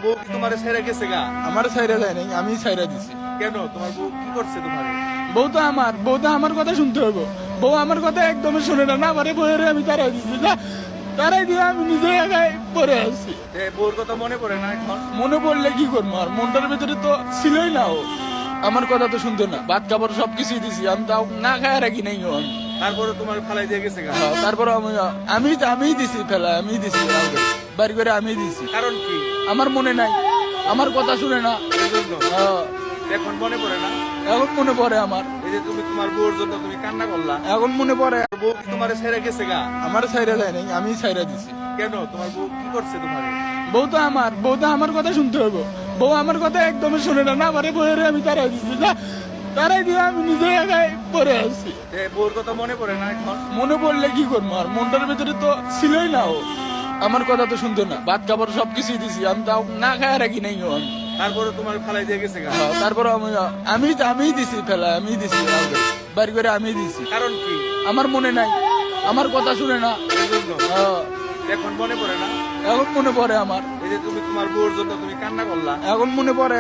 বউ কি তোমারে ছেড়ে গেছে গা? আমার ছাইরা যায় নাই, আমি ছাইরা দিছি। কেন? তোমার বউ কি করছে তোমারে? বউ তো আমার কথা শুনতে হবে। বউ আমার কথা একদমই শুনে না, না আমারে বইয়ের আমি তারাই দিছি না, তারাই দিয়ে আমি নিজে একাই পরে আছি। বউর কথা মনে পড়ে না এখন? মনে পড়লে কি করবো, আর মনটার ভিতরে তো ছিলই না ও। আমার কথা তো শুনতো না, ভাত খাবার সবকিছুই দিছি, আমি তাও না খায় রাখি নাই ও আমি। তারপরে তোমার ফালাই দিয়ে গেছে গা? তারপর আমি দিছি ফেলা, আমি দিছি কাউকে বাড়ি করে আমি দিছি। কারণ কি? আমার মনে নাই, আমার কথা শুনে না, এই জন্য? হ্যাঁ। এখন মনে পড়ে না? এখন মনে পড়ে আমার, এই যে তুমি তোমার বউর জন্য তুমি কান্না করলা, এখন মনে পড়ে। বউ কি তোমারে ছেড়ে গেছে গা? আমার ছাইরা যায় নাই, আমি ছাইরা দিছি। কেন? তোমার বউ কি করছে তোমারে? বউ তো আমার কথা শুনতে হবে। বউ আমার কথা একদমই শুনে না, না আমারে বইয়ের আমি তারাই দিছি না, তারাই দিয়ে আমি নিজে একাই পরে আছি। বউর কথা মনে পড়ে না এখন? মনে পড়লে কি করবো, আর মনটার ভিতরে তো ছিলই না ও। আমার কথা তো শুনতো না, ভাত খাবার সবকিছুই দিছি, আমি তাও না খায় রাখি নাই ও আমি। তারপরে তোমার ফালাই দিয়ে গেছে গা? তারপর আমি দিছি ফেলা, আমি দিছি কাউকে বাড়ি করে আমি দিছি। কারণ কি? আমার মনে নাই, আমার কথা শুনে না, এই জন্য? হ্যাঁ। এখন মনে পড়ে না? এখন মনে পড়ে আমার, এই যে তুমি তোমার বউর জন্য তুমি কান্না করলা, এখন মনে পড়ে।